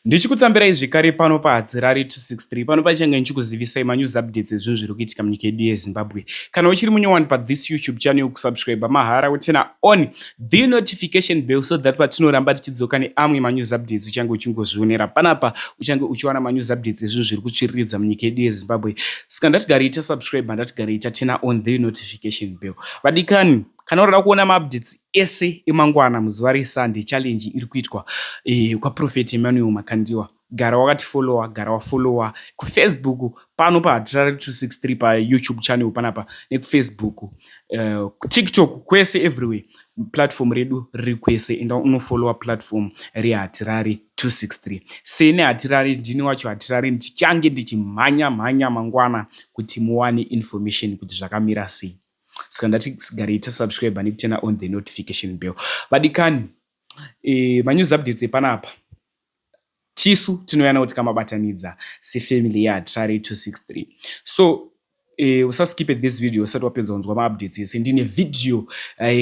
Ndichikutambirai zvekare pano paHadzirari 263 pano pachange ndichikuzivisai manews updates ezvinhu zviri kuitika munyika yedu yeZimbabwe. Kana uchiri munyowani pathis YouTube channel, kusubscribe mahara wotena on the notification bell so that patinoramba tichidzoka neamwe manews updates uchange uchingozvionera panapa, uchange uchiwana manews updates ezvinhu zviri kutsviriridza munyika yedu yeZimbabwe. Saka ndatigarei tasubscribe, ndatigarei tatena on the notification bell. Vadikani, kana urada kuona maupdates ese emangwana muzuva reSunday challenge iri kuitwa kwaProfet Emmanuel Makandiwa, gara wakatifollowa, gara wafollowa kuFacebook pano paHadzirari 263 paYouTube channel panapa, nekuFacebook, TikTok, kwese everywhere. Platform redu riri kwese, enda unofollowa platform reHadzirari 263. Sene Hatirari, ndini wacho Hatirari, ndichange ndichimhanya mangwana kuti muwane information kuti zvakamira sei. Saka ndatigarei tasubscribe nekutena on the notification bell. Vadikani, manews updates epanapa tisu tinoyana kuti kamabatanidza sefamily yaHadzirari 263. So usaskipe this video usati wapedza kunzwa maupdates ese. Ndine video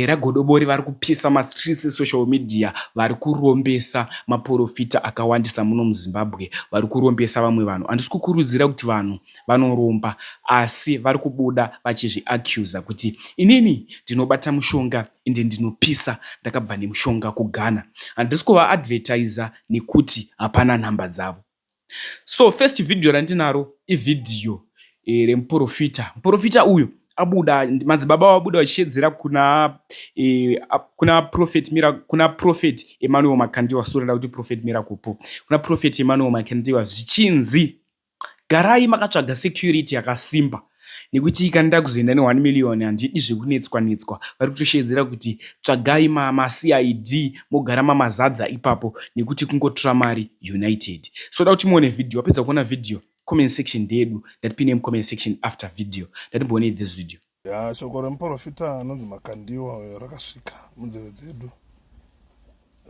ragodobori vari kupisa mastreets esocial media, vari kurombesa maprofita akawandisa muno muZimbabwe, vari kurombesa vamwe vanhu. Handisi kukurudzira kuti vanhu vanoromba, asi vari kubuda vachizviaccuse kuti inini ndinobata mushonga ende ndinopisa, ndakabva nemushonga kuGhana. Handisi kuvaadvertiser nekuti hapana nhamba dzavo. So first video randinaro ivideo muprofita uyu abuda, madzibaba wabuda vachishedzera kuna Prophet Emmanuel Makandiwa, sorera kuti Prophet Miracle po, kuna Prophet Emmanuel Makandiwa zvichinzi garai makatsvaga security yakasimba, nekuti ikanda kuzoenda ne1 million handidi zvekunetswa. Vari kutoshedzera kuti tsvagai maCID mogara mamazadza ipapo, nekuti kungotora mari United. So da kuti muone video, wapedza kuona video comment section ndedu, ndatipine comment section after video, ndatimbone this video. Shoko remuprofita anonzi Makandiwa rakasvika munzeve dzedu.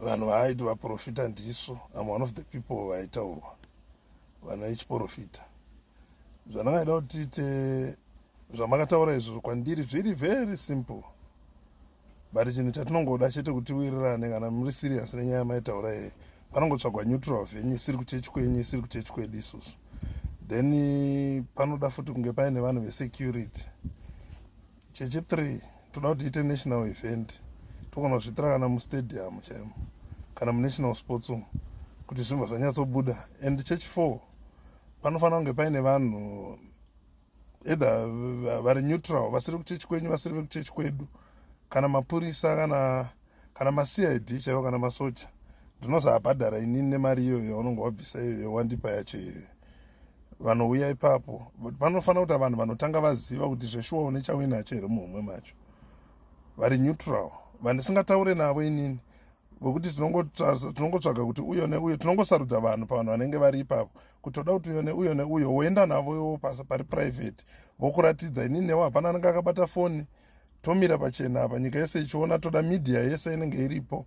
Vanhu vaaiti vaprofita ndisu, I'm one of the people vaitaurwa, vana vechiprofita. Zvandingaida kuti tiite zvamakataura izvo kwandiri zviri very simple, but chinhu chatinongoda chete kuti wirirane kana muri serious nenyaya yamaitaura iyi. Panongotsvagwa neutral venyu, isiri kuchechi kwenyu, isiri kuchechi kwedu isusu. Then panoda futi kunge paine vanhu vesecurity. Chechi3 toda kuti ite national event, togona kuzvitira kana mustadium chaimo kana munational sports umu, kuti zvinhu zvanyatsobuda. And chechi4 panofanira kunge paine vanhu either vari neutral, vasiri kuchechi kwenyu, vasiri vekuchechi kwedu, kana mapurisa kana maCID chaivo, kana masoja. Ndinozabhadhara inini nemari iyoyo yaunonge wabvisa iyoyo wandipa yacho iyoyo. Vanouya ipapo, panofanira kuti vanhu vanotanga vaziva kuti zveshuwa une chawinacho here muhomwe macho, vari neutral, vandisingataure navo inini, vokuti tinongotsvaga kuti uyo neuyo, tinongosarudza vanhu pavanhu vanenge vari ipapo, kuti toda kuti uyo neuyo woenda navo iwo pari private, vokuratidza inini nevo hapana anenge akabata foni, tomira pachena apa, nyika yese ichiona, toda media yese inenge iripo.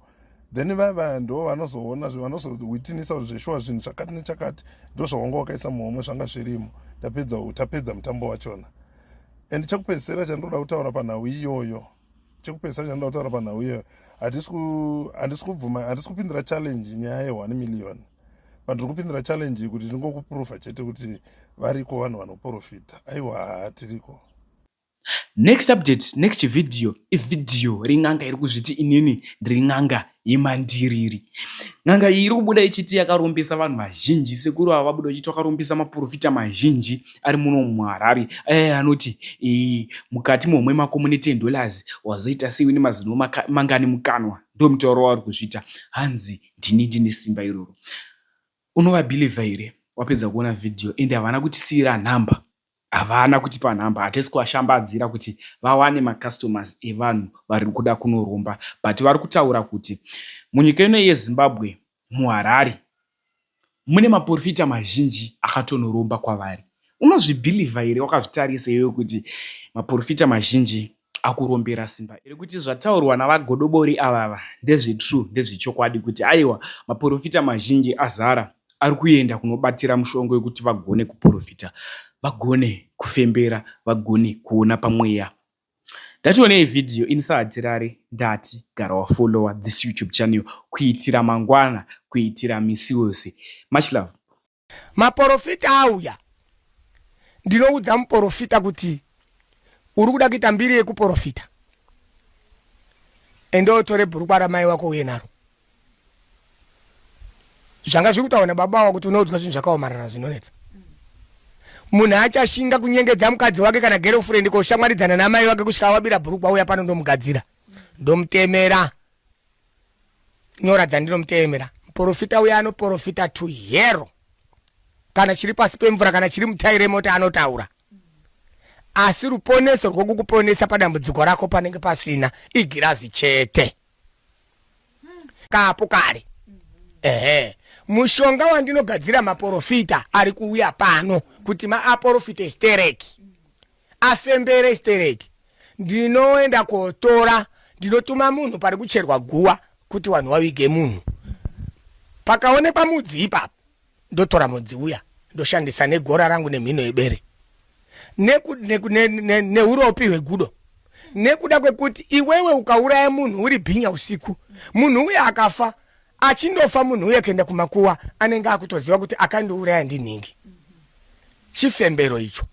Then vava ndo vanozoona, vanozowitinisa kuti zveshuwa zvinhu zvakati nechakati ndo zvawanga wakaisa muhomwe zvanga zvirimo, tapedza mutambo wachona. And chekupedzisira chandinoda kutaura panhau iyoyo, handisi kupindira challenge nyaya ye1 million, but ndiri kupindira challenge kuti ndingokuprova chete kuti variko vanhu vanoprofita. Aiwa, tiriko. Next update, next video, ivideo ring'anga iri kuzviti inini ndiri n'anga yemandiriri. N'anga iyi iri kubuda ichiti yakarombesa vanhu vazhinji, sekuru ava vabuda ichiti vakarombesa maprofita mazhinji ari muno muHarare. Anoti mukati momwe mako mune $10 wazoita sei une mazino mangani mukanwa, ndo mutauro wavari kuzvita. Hanzi ndine simba iroro. Unovabhilivha here wapedza kuona video ende havana kutisiyira nhamba, havana kutipa nhamba, hatisi kuvashambadzira kuti vawane macustomers evanhu vari kuda kunoromba, but vari kutaura kuti munyika ino yeZimbabwe, muHarare, mune maprofita mazhinji akatonoromba kwavari. Unozvibhilivha here wakazvitarisa iwe kuti maprofita mazhinji akurombera simba iri, kuti zvataurwa navagodobori avava ndezvetrue, ndezvechokwadi, kuti aiwa maprofita mazhinji azara ari kuenda kunobatira mushongo wekuti vagone kuprofita, vagone kufembera, vagone kuona pamweya. Ndationei video ini saHadzirari ndati gara wafollowa this YouTube channel kuitira mangwana, kuitira misi wose. Much love. Maprofita auya ndinoudza muprofita kuti uri kuda kuita mbiri yekuprofita ende otore bhurukwa ramai wako uye naro. Zvanga zviri kutaura nababa wako kuti unoudzwa zvinhu zvakaomarara zvinonetsa. Munhu achashinga kunyengedza mukadzi wake kana girlfriend koshamwaridzana namai wake kusvika wabira bhurukwa uya pano ndomugadzira ndomutemera nyoradza ndinomutemera. Muprofita uya anoprofita to hero. Kana chiri pasi pemvura kana chiri mutaire mota anotaura. Asi ruponeso rwokukuponesa padambudziko rako panenge pasina igirazi chete. Kapo kare. Mushonga wandinogadzira maprofita ari kuuya pano kuti maaprofite stereki. Afembere stereki. Ndinoenda kotora, ndinotuma munhu pari kucherwa guwa kuti vanhu vavige munhu. Pakaonekwa mudzi ipapo ndotora mudzi uya ndoshandisa negora rangu nemhino yebere neuropi hwegudo nekuda kwekuti iwewe ukauraya munhu uri bhinya usiku munhu uya akafa achindofa munhu uya kuenda kumakuwa anenge akutoziva kuti akandiuraya ndinhingi chifembero icho.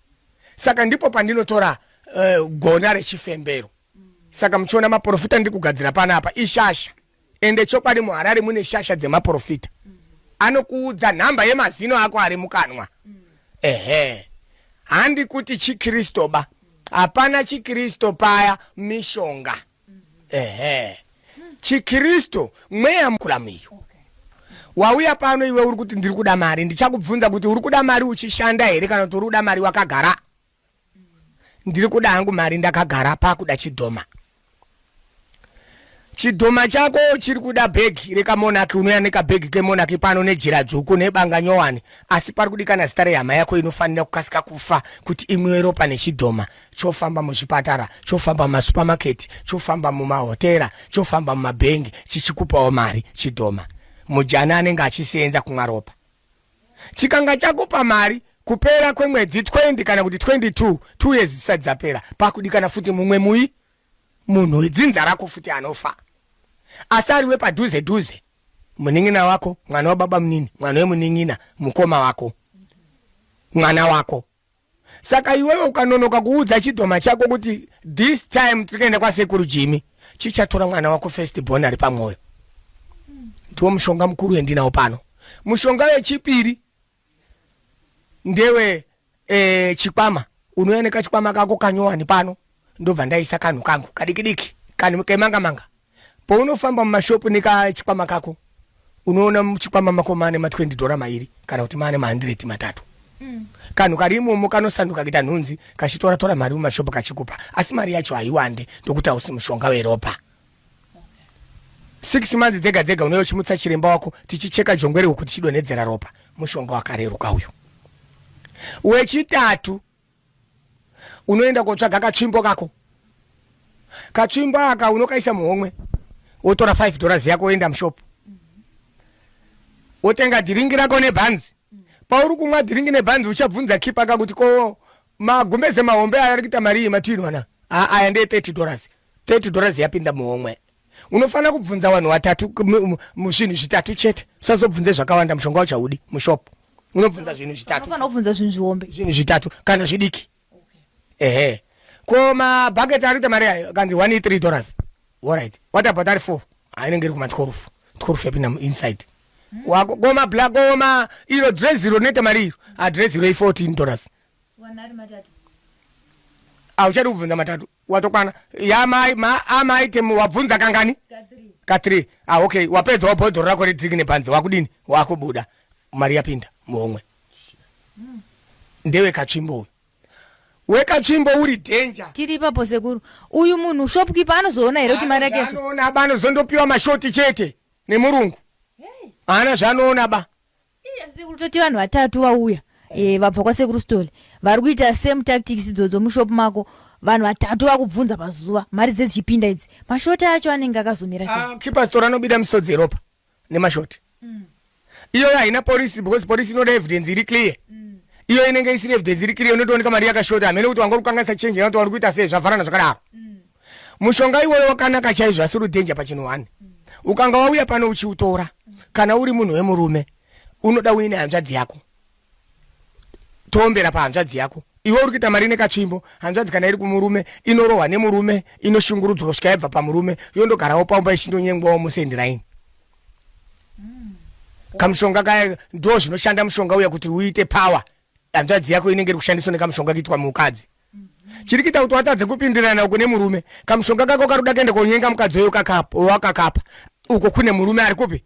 Saka ndipo pandinotora gona rechifembero. Saka muchiona maprofita ndiri kugadzira panapa ishasha ende chokwadi muHarare mune shasha dzemaprofita. Anokuudza nhamba yemazino ako ari mukanwa. Handi kuti chikristo ba. Hapana chikristo paya mishonga. Chikristo mweya mkulamiyo. Wauya pano iwe uri kuti ndiri kuda mari, ndichakubvunza kuti uri kuda mari uchishanda here kana kuti uri kuda mari wakagara. Ndiri kuda hangu mari ndakagara pakuda chidhoma. Chidhoma chako chiri kuda bhegi rekamonaki, unoya nekabhegi kemonaki pano nejira dzvuku nebanga nyowani, asi pari kudikana zita rehama yako inofanira kukasika kufa kuti imwiwe ropa nechidhoma. Chofamba muzvipatara, chofamba mumasupamaketi, chofamba mumahotera, chofamba mumabhengi chichikupawo mari chidhoma. Mujana anenge achisenza kumwa ropa. Chikanga chakupa mari kupera kwemwedzi 20 kana kuti 22 2 years zisati dzapera pakudikana futi mumwe munhu wedzinza rako futi anofa. Asariwe padhuze dhuze muning'ina wako, mwana wa baba munini, mwana wemuning'ina, mukoma wako, mwana wako. Saka iwewe ukanonoka kuudza chidhoma chako kuti this time tikaenda kwa sekuru Jimmy chichatora mwana wako first born ari pamwoyo. Ndiwo mushonga mukuru wendinawo pano. Mushonga wechipiri ndewe chikwama. Unoyaneka chikwama kako kanyowani pano ndobva ndaisa kanhu kangu kadikidiki kanhu kemanga. Paunofamba mumashopu nika chikwama kako unoona muchikwama mako mane $20 mairi kana kuti mane $100 matatu. Kanhu karimo kanosanduka kuita nhunzi kachitora mari mumashopu kachikupa, asi mari yacho haiwande ndokuti hausi mushonga weropa. 6 months dzega unoyo chimutsa chiremba wako tichicheka jongwere kuti chidonhedzera ropa. Mushonga wakareruka uyu. Wechitatu unoenda kotsvaga kachimbo kako. Kachimbo aka unokaisa muhomwe wotora $5 yako oenda mushopu wotenga dhiringi rako nebhanzi. Pauri kumwa dhiringi nebhanzi uchabvunza kipa kako kuti ko magumbeze mahombe ari kuita mari matwinwana aya ndeye $30 yapinda muhomwe. Unofana kubvunza vanhu vatatu muzvinhu zvitatu chete. Usazobvunze zvakawanda mushonga uchaudi mushopu. Unobvunza zvinhu zvitatu. Unofana kubvunza zvinhu zviombe. Zvinhu zvitatu kana zvidiki. Koma bucket ari kuita mari yayo kanzi $103. Alright. What about that for? Ainenge iri kuma 12 yapinda inside. Wako goma black goma iro dress zero neta mari iro. Address zero $14. Wanari matatu. Uchadi kubvunza matatu. Watokwana. Ama item wabvunza kangani? Ka3. Okay. Wapedza wabhodhoro rako redzingi nebhanzi wakudini? Wakubuda. Mari yapinda muhomwe. Ndewe kachimbo. Wekachimbo uri danger. Tiri papo sekuru. Uyu munhu shopkeeper anozoona here kuti mari yake yeso. Anoona bano zondopiwa mashoti chete nemurungu. Ana zvanoona ba. Sekuru toti vanhu vatatu vauya. Vabva kwasekuru Stole. Vari kuita same tactics idzodzo mushopu mako. Vanhu vatatu vakubvunza pazuva. Mari dzedzichipinda idzi. Mashoti acho anenge akazomira sei? Keeper store anobida misodzi yeropa nemashoti. Iyo haina polisi because polisi inoda evidence iri clear. Iyo inenge isina evidence iri clear unotooneka mari yakashota amene kuti wangori kukanganisa change yana kuti kuita sei zvafanana zvakadaro. Mushonga iwoyo wakanaka chaizvo asi uri danger pachinhu 1. Ukanga wauya pano uchiutora kana uri munhu wemurume unoda uine hanzvadzi yako, toombera pahanzvadzi yako. Iwe uri kuita mari nekatsvimbo, hanzvadzi kana iri kumurume inorohwa nemurume, inoshungurudzwa kusvika yabva pamurume yondogarawo pamba ichindonyengwawo musendiraini. Kamushonga kaya ndo zvinoshanda mushonga uya kuti uite power. Hanzvadzi yako inenge iri kushandiswa nekamushonga kuitwa mukadzi. Chiri kuita kuti watadze kupindirana uko nemurume, kamushonga kako karuda kuenda konyenga mukadzi weyo wakakapa. Uko kune murume ari kupi?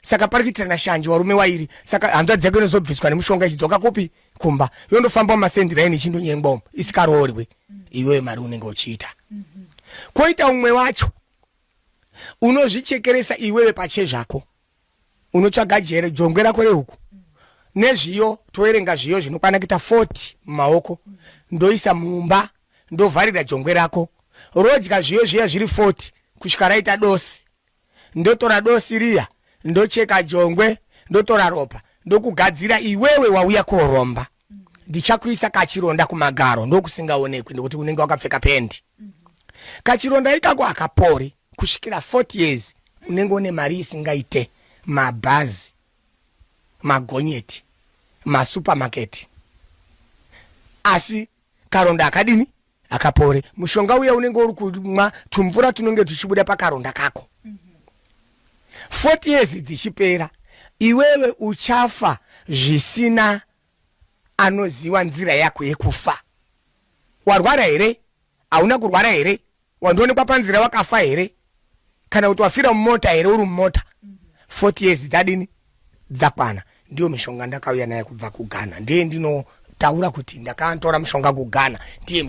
Saka pari kuitirana shanje warume wairi. Saka hanzvadzi yako inozobviswa nemushonga ichidzoka kupi? Kumba. Yondofamba mumasendiraini ichindonyengwa isikaroorwi. Iwe mari unenge uchiita. Koita umwe wacho unozvichekeresa iwewe pache zvako. Unotsvaga jere jongwe rako rehuku nezviyo, toerenga zviyo zvinokwana kuita 40 mumaoko, ndoisa mumba, ndovharira jongwe rako, rodya zviyo zviya zviri 40 kusvika raita dosi, ndotora dosi riya, ndocheka jongwe, ndotora ropa, ndokugadzira iwewe wauya koromba. Ndichakuisa kachironda kumagaro, ndokusingaonekwi ndokuti unenge wakapfeka pendi. Kachironda ikako akapori kusvikira 40 years, unenge une mari isingaite. Mabhazi, magonyeti, masupermarket. Asi karonda akadini akapore. Mushonga uya unenge uri kumwa tumvura tunenge tuchibuda pakaronda kako. 40 years dzichipera, iwewe uchafa zvisina anoziva nzira yako yekufa. Warwara here? Hauna kurwara here? Wandoonekwa panzira wakafa here? Kana kuti wafira mumota here uri mumota? 40 years dzadini dzakwana. Ndiyo mishonga ndakauya nayo kubva kuGhana. Ndiye ndinotaura kuti ndakantora mushonga kuGhana. Ndiye